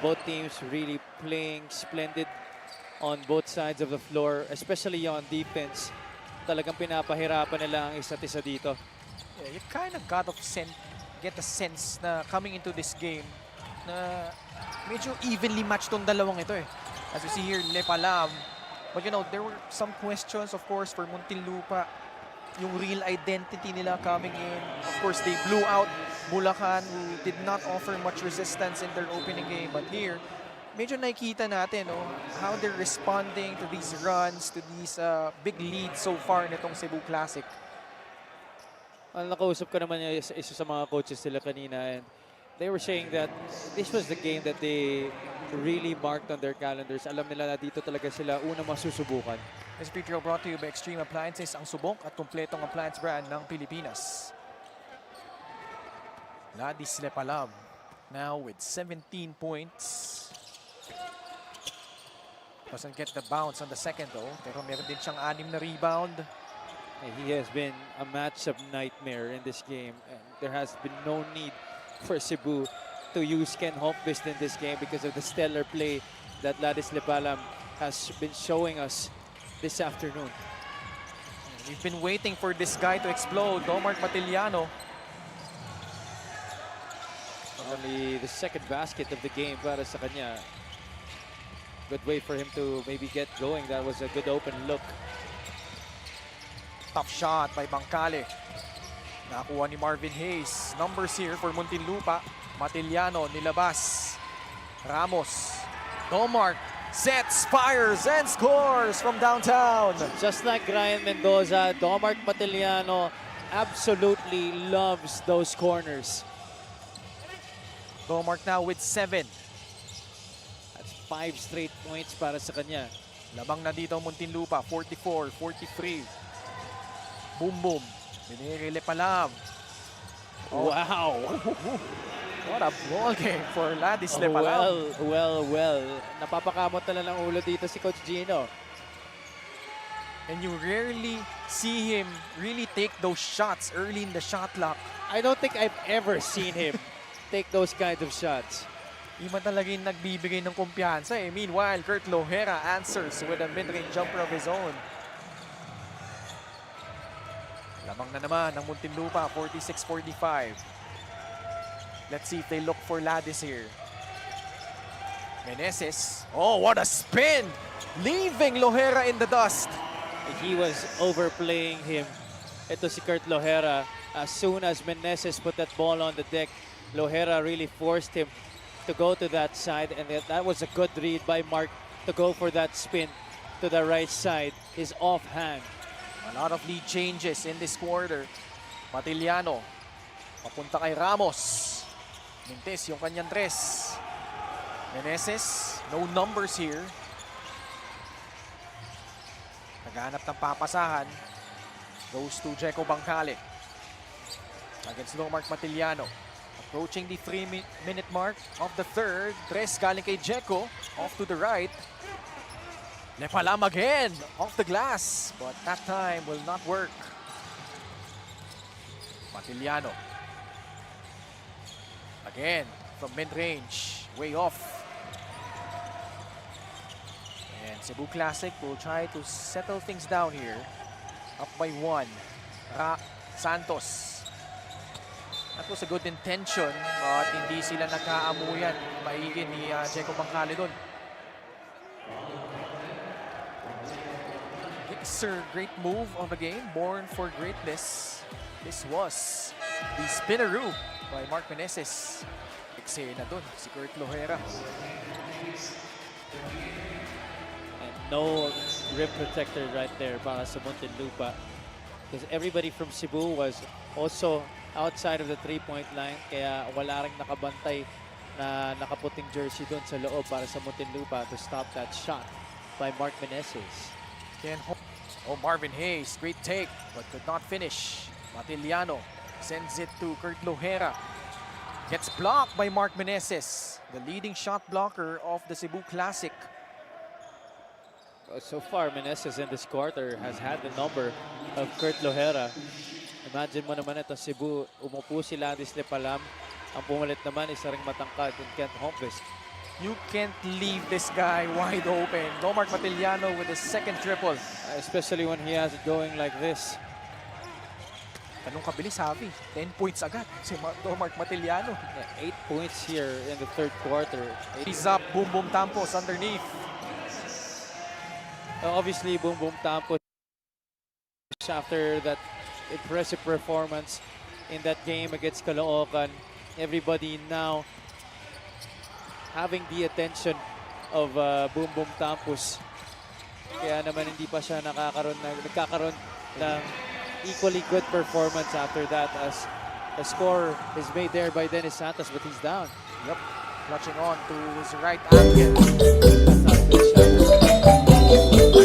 Both teams really playing splendid on both sides of the floor, especially on defense. Talagang pinapahirapan nila ang isa't isa dito. Yeah, you kind of get a sense na coming into this game na medyo evenly matched tong dalawang ito eh. As you see here, Lepalam. But you know, there were some questions, of course, for Muntinlupa. Yung real identity nila coming in. Of course, they blew out Bulacan, who did not offer much resistance in their opening game. But here, medyo nakikita natin how they're responding to these runs, to these big leads so far nitong Cebu Classic. Nakausap ko naman isa sa mga coaches nila kanina, and they were saying that this was the game that they really marked on their calendars. Alam nila na dito talaga sila una masusubukan. This video brought to you by Extreme Appliances, ang subok at kumpletong appliance brand ng Pilipinas. Ladis Lepalam now with 17 points. Doesn't get the bounce on the second though, pero meron din siyang 6 na rebound. He has been a matchup nightmare in this game, and there has been no need for Cebu to use Ken Holmqvist in this game because of the stellar play that Ladis Lepalam has been showing us this afternoon. We've been waiting for this guy to explode, Domart Matiliano. Only the second basket of the game para sa kanya. Good way for him to maybe get going. That was a good open look. Tough shot by Bancali. Nakuha ni Marvin Hayes. Numbers here for Muntinlupa. Matiliano nilabas. Ramos. Domart sets, fires, and scores from downtown. Just like Ryan Mendoza, Domart Matiliano absolutely loves those corners. Domart now with 7. That's 5 straight points para sa kanya. Labang na dito Muntinlupa, 44, 43. Boom, boom. Biniri Lepalam. Wow! What a ball game for Ladis Lepalam. Well. Napapakamot na lang ang ulo dito si Coach Gino. And you rarely see him really take those shots early in the shot clock. I don't think I've ever seen him take those kinds of shots. Iba talaga yung nagbibigay ng kumpiyansa eh. Meanwhile, Kurt Lohera answers with a mid-range jumper of his own. Lamang na naman ng Muntinlupa, 46-45. Let's see if they look for Ladis here. Meneses. Oh, what a spin! Leaving Lohera in the dust. He was overplaying him. Ito si Kurt Lohera. As soon as Meneses put that ball on the deck, Lohera really forced him to go to that side, and that was a good read by Mark to go for that spin to the right side, his offhand. A lot of lead changes in this quarter. Matiliano, papunta kay Ramos. Mintes yung kanyang tres. Meneses, no numbers here. Naghanap ng papasahan. Goes to Jeco Bancali. Against Mark Matiliano. Approaching the 3-minute mark of the third. Tres galing kay Jeco. Off to the right. Lepalam again. Off the glass. But that time will not work. Matiliano. Again, from mid-range. Way off. And Cebu Classic will try to settle things down here. Up by 1. Santos. That was a good intention, but hindi sila nagkaamuyan. Maigin ni Jeco Bancali doon. It's a great move of the game, born for greatness. This was the spinneroo by Mark Meneses. Eksena doon, si Kurt Lohera. And no rim protector right there para sa Muntinlupa. Because everybody from Cebu was also outside of the 3-point line, kaya wala ring nakabantay na nakaputing jersey doon sa loob para sa Muntinlupa to stop that shot by Mark Meneses. Oh, Marvin Hayes, great take, but could not finish. Matiliano sends it to Kurt Lohera. Gets blocked by Mark Meneses, the leading shot blocker of the Cebu Classic. So far, Meneses in this quarter has had the number of Kurt Lohera. Imagine mo naman itong Cebu, umupo si Landis Lepalam. Ang pumalit naman is ring matangkad and Kent Holmquist. You can't leave this guy wide open. Mark Matiliano with his second triple. Especially when he has it going like this. Anong kabilis, Javi? 10 points agad si Mark Matiliano. 8 points here in the third quarter. He's up, Boom Boom Tampos underneath. Obviously, Boom Boom Tampos after that impressive performance in that game against Caloocan. Everybody now having the attention of Boom Boom Tampos. Kaya naman hindi pa siya nagkakaroon ng equally good performance after that, as a score is made there by Dennis Santos, but he's down. Yep, clutching on to his right ankle. That's not a good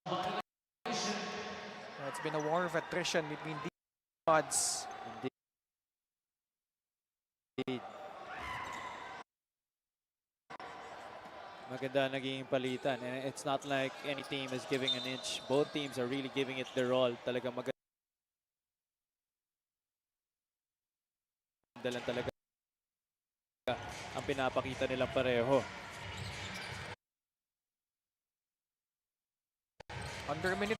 It's been a war of attrition between these squads. Indeed. Maganda naging palitan. And it's not like any team is giving an inch. Both teams are really giving it their all. Talaga maganda lang talaga ang pinapakita nilang pareho. Under a minute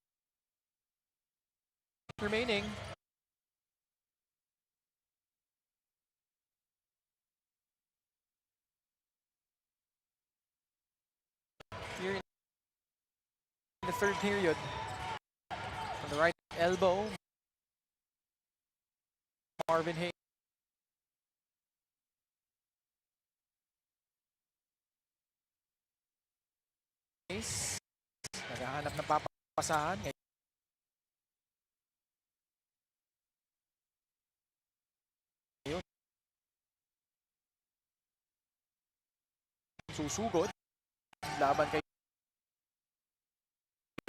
remaining. Here in the third period. On the right elbow, Marvin Hayes. Naghahanap ng papasahan. Ngayon. Susugod. Laban kay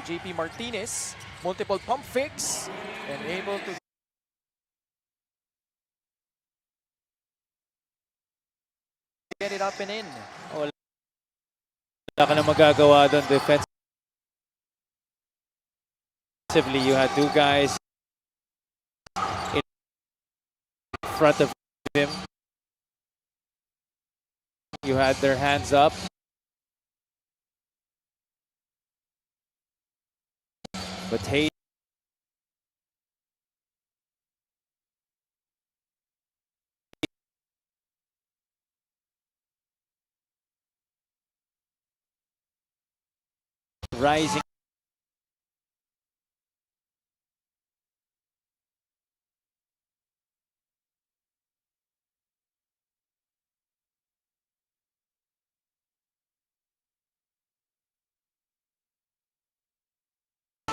JP Martinez. Multiple pump fakes. And able to get it up and in. Wala ka na magagawa doon defensively. You had two guys in front of him. You had their hands up. But Hayes rising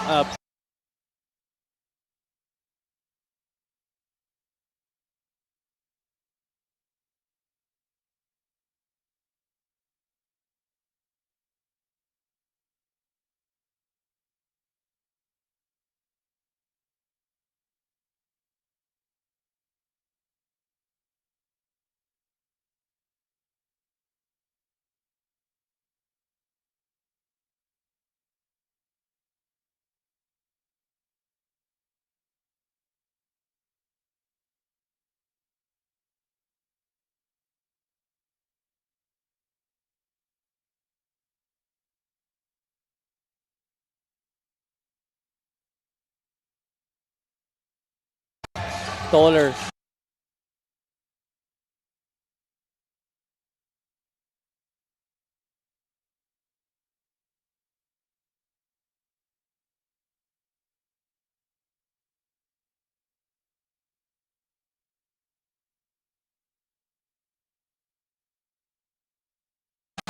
up. Taller.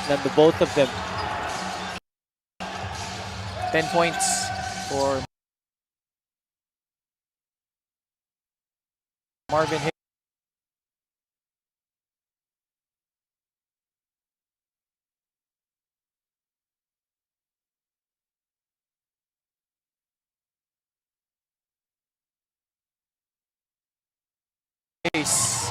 Than the both of them. 10 points for Marvin Hayes.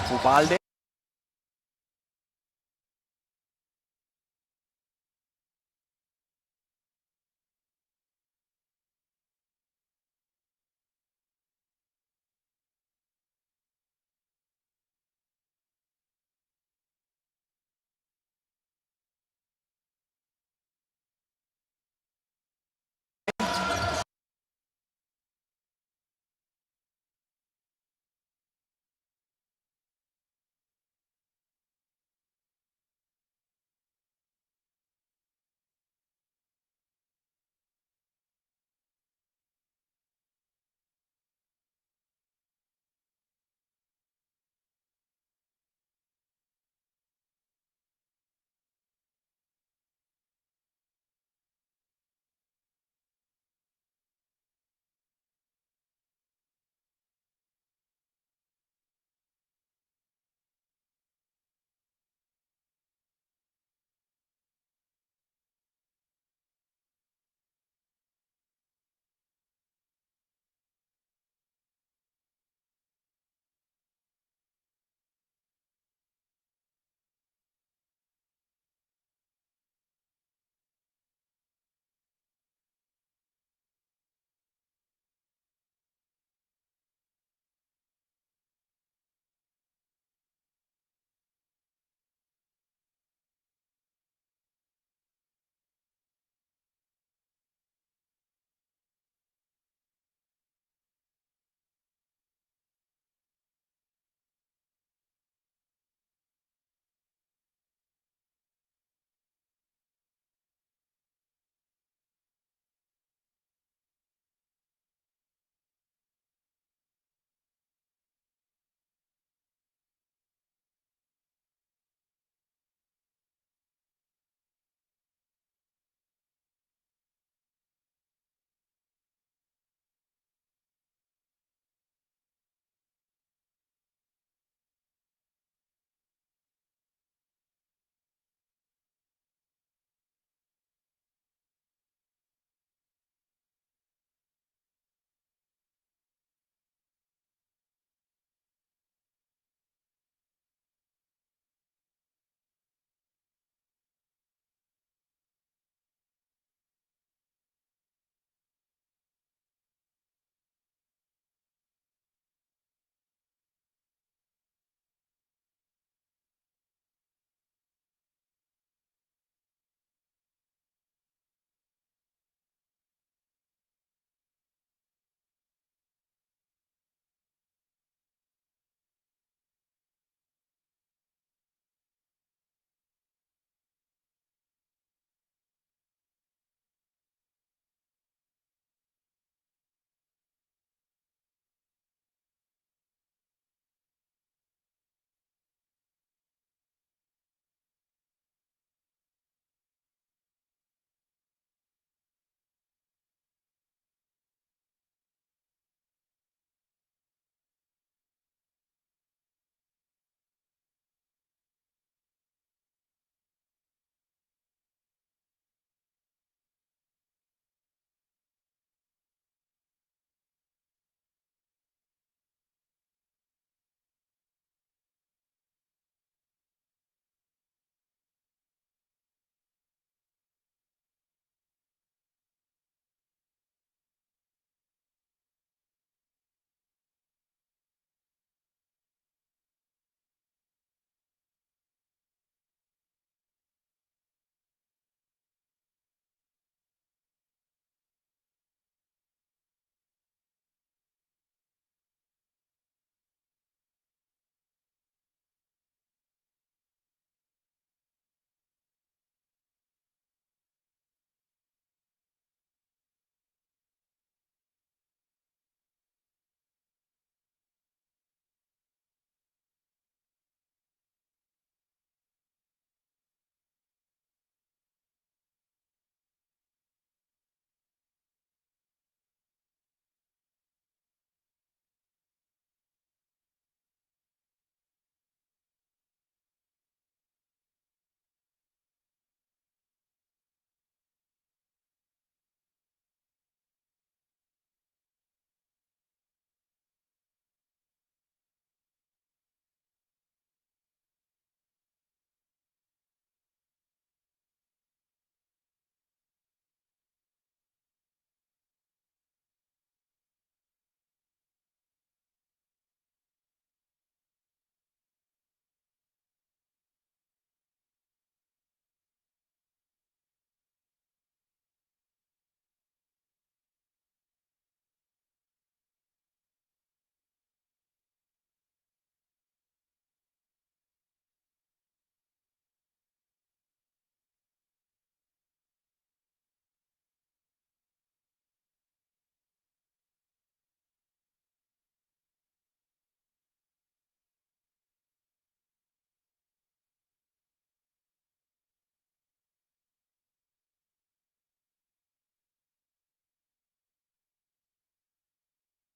Ubalde.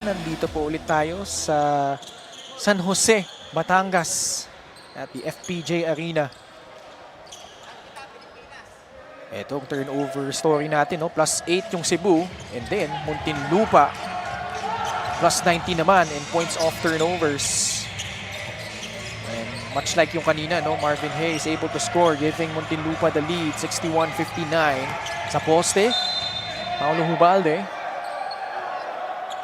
Nandito po ulit tayo sa San Jose, Batangas at the FPJ Arena. Ito ang turnover story natin, no? +8 yung Cebu, and then Muntinlupa +19 naman in points off turnovers. And much like yung kanina, no? Marvin Hayes able to score, giving Muntinlupa the lead, 61-59. Sa poste, Paulo Hubalde.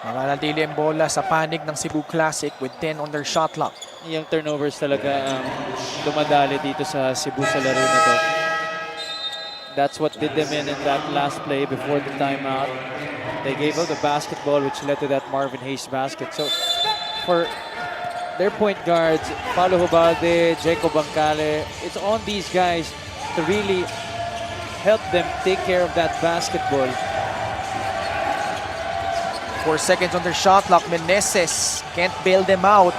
Nananatili ang bola sa panig ng Cebu Classic with 10 on their shot clock. Yung turnovers talaga ang dumadali dito sa Cebu sa laro na to. That's what did them in that last play before the timeout. They gave up the basketball, which led to that Marvin Hayes basket. So for their point guards, Paulo Hubalde, Jacob Bancale, it's on these guys to really help them take care of that basketball. 4 seconds on their shot clock. Meneses can't bail them out.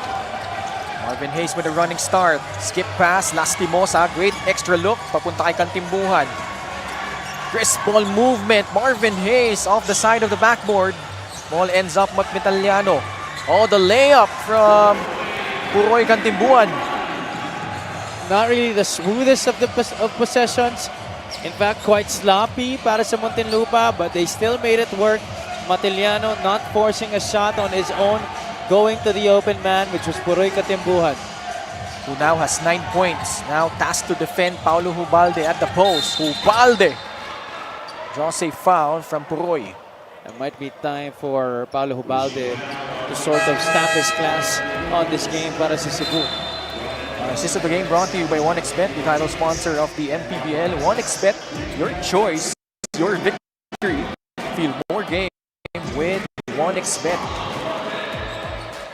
Marvin Hayes with a running start. Skip pass, Lastimosa. Great extra look. Papunta kay Kantimbuhan. Crisp ball movement. Marvin Hayes off the side of the backboard. Ball ends up with Italiano. Oh, the layup from Puroy Kantimbuhan. Not really the smoothest of possessions. In fact, quite sloppy para sa Muntinlupa, but they still made it work. Matiliano not forcing a shot on his own, going to the open man, which was Puroy Kantimbuhan. Who now has 9 points. Now tasked to defend Paulo Hubalde at the post. Hubalde draws a foul from Puroy. It might be time for Paulo Hubalde to sort of stamp his class on this game para sa Cebu. Assist of the game brought to you by 1xBet, the title sponsor of the Mpbl. 1xBet, your choice, your victory. Feel more game with 1xBet.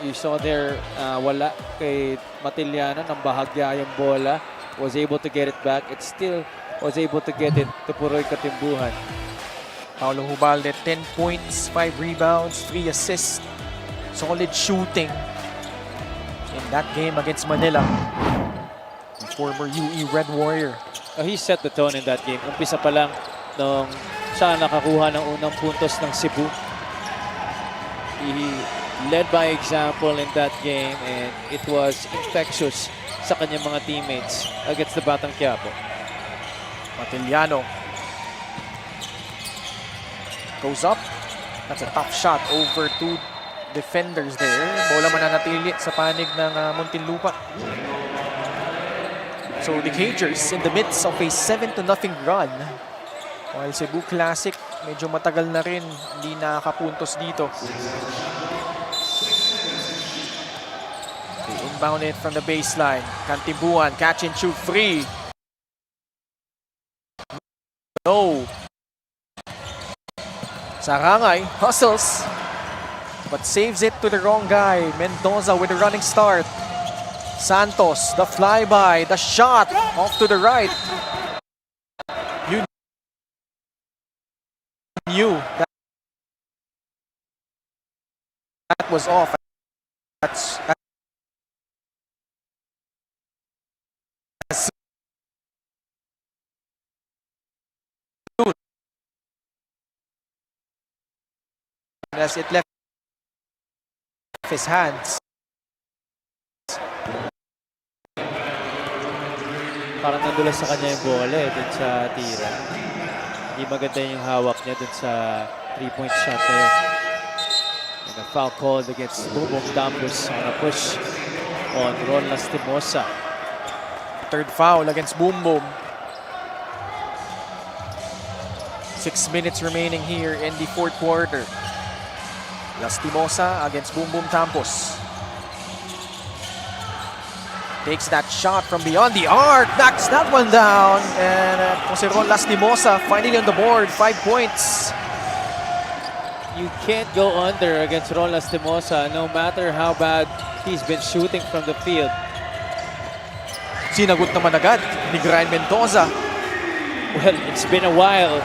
You saw there, wala kay Matiliano, nang bahagya yung bola. Was able to get it back. It still was able to get it to Puroy Kantimbuhan. Paulo Hubalde, 10 points, 5 rebounds, 3 assists. Solid shooting in that game against Manila. The former UE Red Warrior. He set the tone in that game. Umpisa pa lang nung siya nakakuha ng unang puntos ng Cebu. He led by example in that game, and it was infectious sa kanyang mga teammates against the Batang Quiapo. Matiliano goes up. That's a tough shot over two defenders there. Bola mananatili sa panig ng Muntinlupa. So the Cagers in the midst of a 7-0 run. While Cebu Classic, medyo matagal na rin hindi nakakapuntos dito. They inbound it from the baseline. Kantimbuhan, catch and shoot free. No. Sarangay hustles, but saves it to the wrong guy. Mendoza with a running start. Santos, the flyby, the shot off to the right. You knew that was off. That's as it left his hands. Parang nandulas sa kanya yung bola dun sa tira. Hindi maganda yung hawak niya dun sa 3-point shot na yun. And a foul called against Bubong Dambus on a push on Ron Lastimosa. Third foul against Boom Boom. 6 minutes remaining here in the fourth quarter. Lastimosa against Boom Boom Tampos. Takes that shot from beyond the arc, knocks that one down, and si Ron Lastimosa finally on the board, 5 points. You can't go under against Ron Lastimosa no matter how bad he's been shooting from the field. Sinagot naman agad ni Brian Mendoza. Well, it's been a while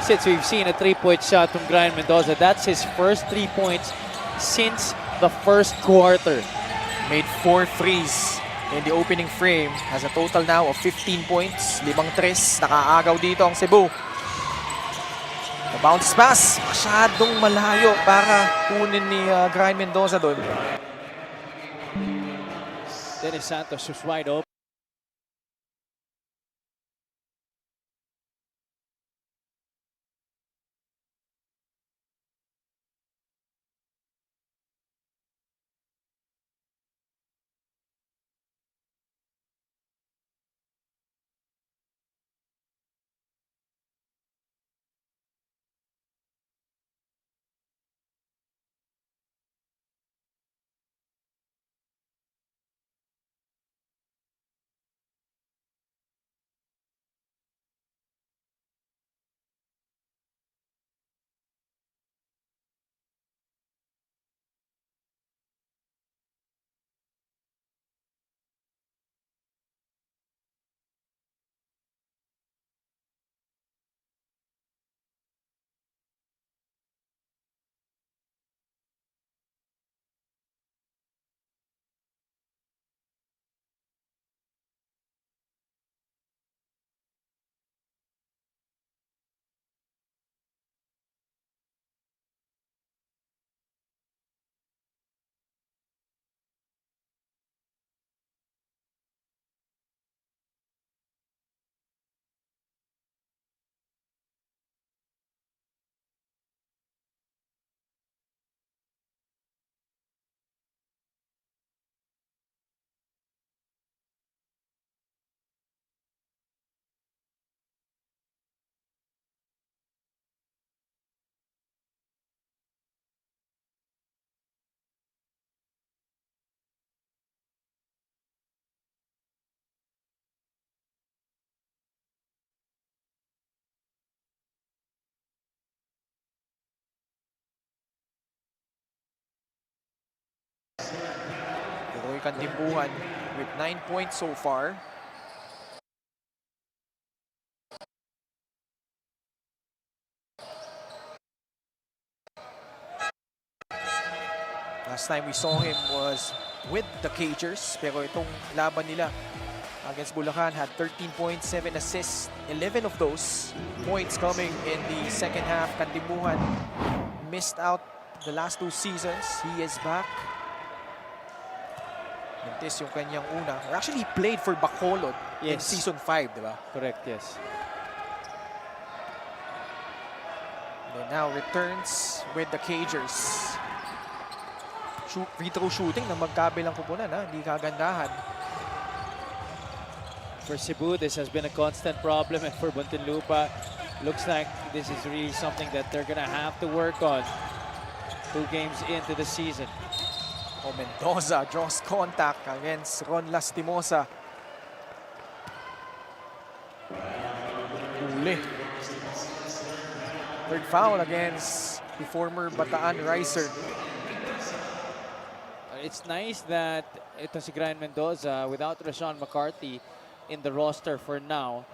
since we've seen a 3-point shot from Brian Mendoza. That's his first 3 points since the first quarter. Made 4 threes in the opening frame. Has a total now of 15 points. 5 tres. Nakaagaw dito ang Cebu. The Bounce pass, masyadong malayo para kunin ni Grind Mendoza doon. Dennis Santos was wide open. Roy Kantimbuhan with 9 points so far. Last time we saw him was with the Cagers, pero itong laban nila against Bulacan had 13 points, 7 assists, 11 of those points coming in the second half. Kantimbuhan missed out the last 2 seasons. He is back. Mintis yung kanyang una. Or actually, he played for Bacolod in season 5, di ba? Correct, yes. And now returns with the Cagers. Free throw shooting na magkabilang kupunan, ha? Hindi kagandahan. For Cebu, this has been a constant problem, and for Muntinlupa, looks like this is really something that they're gonna have to work on 2 games into the season. Mendoza draws contact against Ron Lastimosa. Huli. Third foul against the former Bataan Riser. It's nice that ito si Grind Mendoza, without Rashawn McCarthy in the roster for now,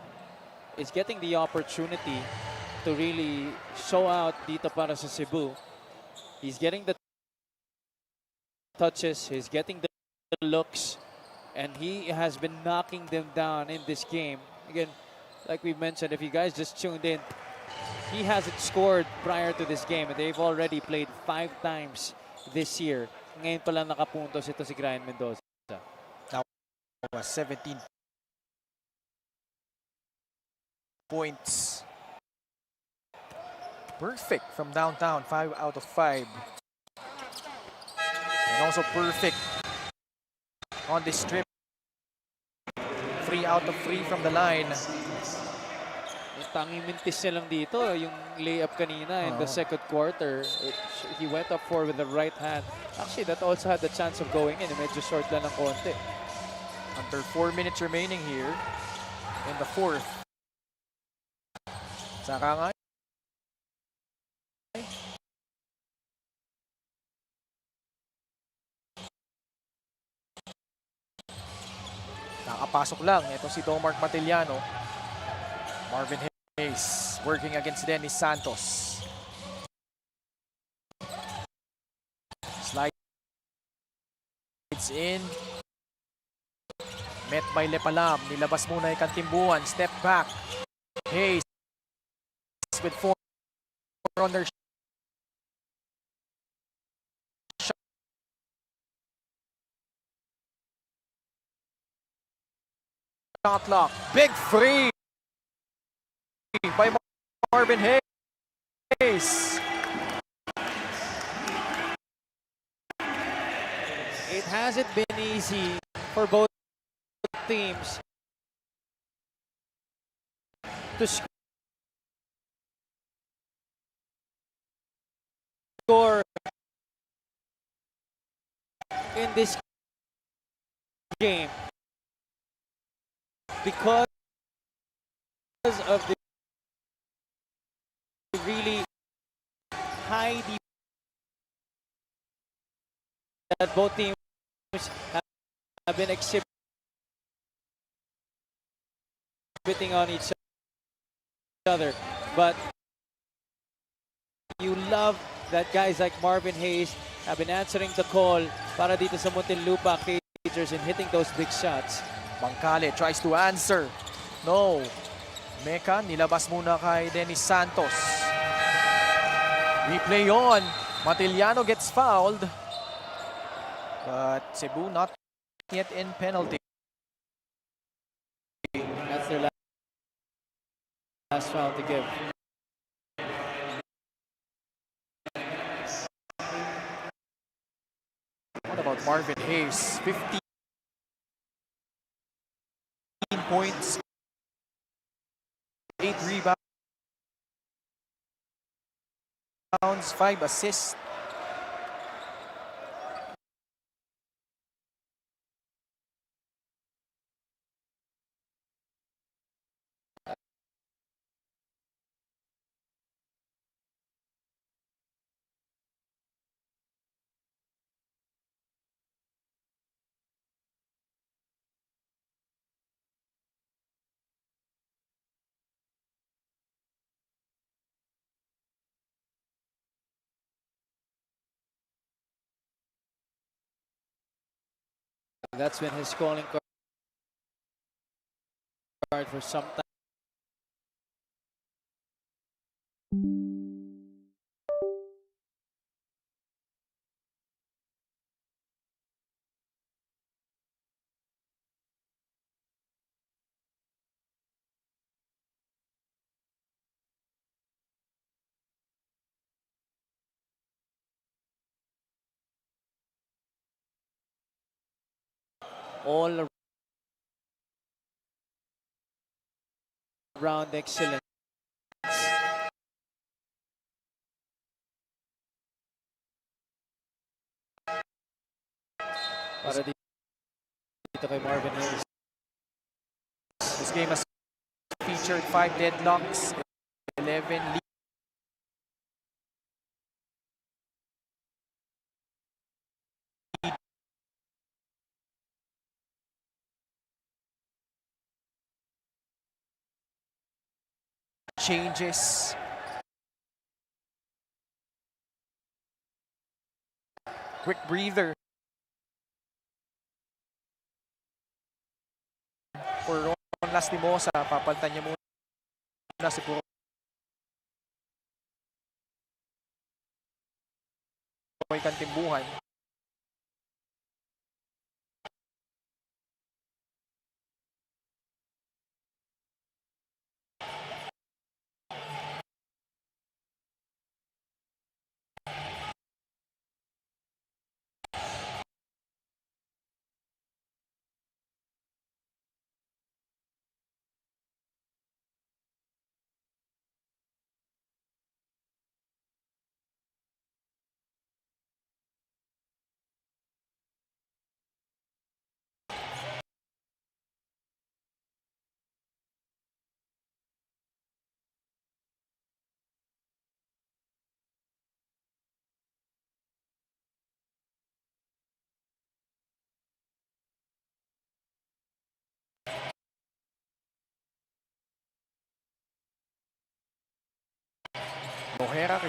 is getting the opportunity to really show out dito para sa Cebu. He's getting the touches, he's getting the looks, and he has been knocking them down in this game. Again, like we mentioned, if you guys just tuned in, he hasn't scored prior to this game, and they've already played 5 times this year. Ngayon pa lang nakapuntos ito si Grind Mendoza. Now, 17 points. Perfect from downtown, 5 out of 5. And also perfect on this trip. 3 out of 3 from the line. Yung tanging mintis niya lang dito, yung layup kanina in the second quarter. He went up for with the right hand. Actually, that also had the chance of going in. Medyo short lang ng konti. Under 4 minutes remaining here in the fourth. Saka nga. Nakapasok lang. Ito si Domark Matiliano. Marvin Hayes working against Dennis Santos. Slides in. Met by Lepalam. Nilabas muna yung Kantimbuhan. Step back. Hayes with 4 on their shot clock. Big free by Marvin Hayes. It hasn't been easy for both teams to score in this game because of the really high defense that both teams have been exhibiting on each other. But you love that guys like Marvin Hayes have been answering the call para dito sa Muntinlupa Cagers and hitting those big shots. Bangkale tries to answer. No. Mecca, nilabas muna kay Dennis Santos. Replay on. Matiliano gets fouled. But Cebu not yet in penalty. That's their last foul to give. What about Marvin Hayes? 15 points, 8 rebounds, 5 assists. That's been his calling card for some time. All around excellence. Para dito kay Marvin Hayes. This game has featured 5 deadlocks, 11 lead. Changes. Quick breather for Ron Lastimosa. Papalitan niya muna siguro may kantimbuhan. Ojera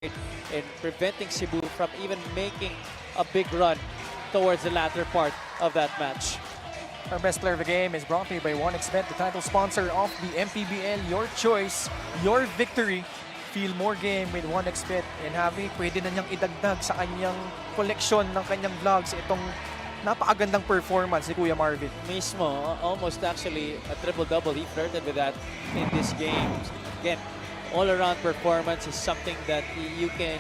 in preventing Cebu from even making a big run towards the latter part of that match. Our best player of the game is brought to you by 1xBet, the title sponsor of the Mpbl. Your choice, your victory. Feel more game with 1xBet. And Javi, pwede na niyang idagdag sa kanyang collection ng kanyang vlogs itong napakagandang performance ni Kuya Marvin. Mismo, almost actually a triple-double. He flirted with that in this game. Again, all-around performance is something that you can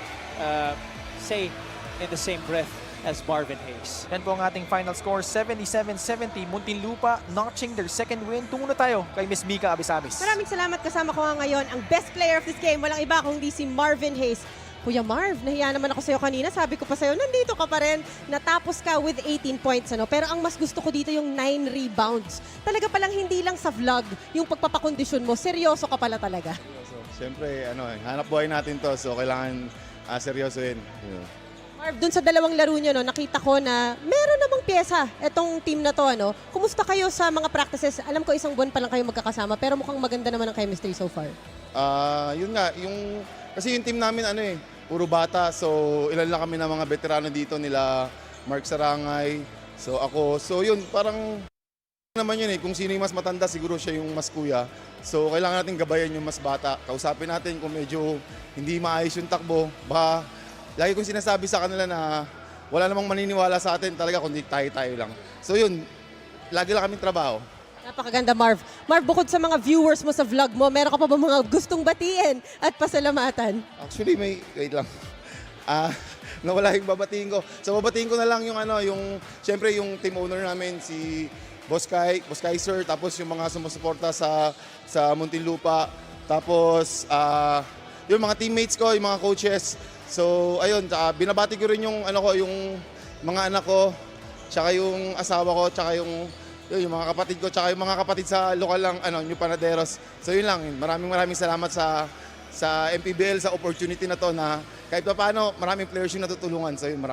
say in the same breath as Marvin Hayes. Yan po ang ating final score, 77-70. Muntinlupa notching their second win. Tungo na tayo kay Miss Mika Abisabis. Maraming salamat, kasama ko nga ngayon ang best player of this game. Walang iba kundi si Marvin Hayes. Kuya Marv, nahiya naman ako sa'yo kanina. Sabi ko pa sa'yo, nandito ka pa rin. Natapos ka with 18 points. Ano? Pero ang mas gusto ko dito yung 9 rebounds. Talaga palang hindi lang sa vlog yung pagpapakondisyon mo. Seryoso ka pala talaga. Siyempre, hanap buhay natin to. So, kailangan seryosohin. Marv, dun sa dalawang laro nyo, no, nakita ko na meron namang pyesa itong team na to. Ano? Kumusta kayo sa mga practices? Alam ko isang buwan pa lang kayo magkakasama, pero mukhang maganda naman ang chemistry so far. Yun nga, kasi yung team namin puro bata. So, ilan lang kami ng mga veterano dito nila Mark Sarangay. So, ako. So, yun, parang naman yun kung sino yung mas matanda, siguro siya yung mas kuya. So, kailangan natin gabayan yung mas bata. Kausapin natin kung medyo hindi maayos yung takbo. Baka, lagi kong sinasabi sa kanila na wala namang maniniwala sa atin talaga kundi tayo-tayo lang. So, yun, lagi lang kaming trabaho. Napakaganda, Marv. Marv, bukod sa mga viewers mo sa vlog mo, meron ka pa ba mga gustong batiin at pasalamatan? Actually, wait lang. Nawala yung babatiin ko. So, babatiin ko na lang yung siyempre yung team owner namin, si Boss Kaiser, tapos yung mga sumusuporta sa Muntinlupa, tapos yung mga teammates ko, yung mga coaches. So, ayun, binabati ko rin yung yung mga anak ko, tsaka yung asawa ko, tsaka yung mga kapatid ko, tsaka yung mga kapatid sa lokal lang, New Panaderos. So yun lang, maraming salamat sa Mpbl, sa opportunity na to na kahit pa paano, maraming players yung natutulungan. So yun,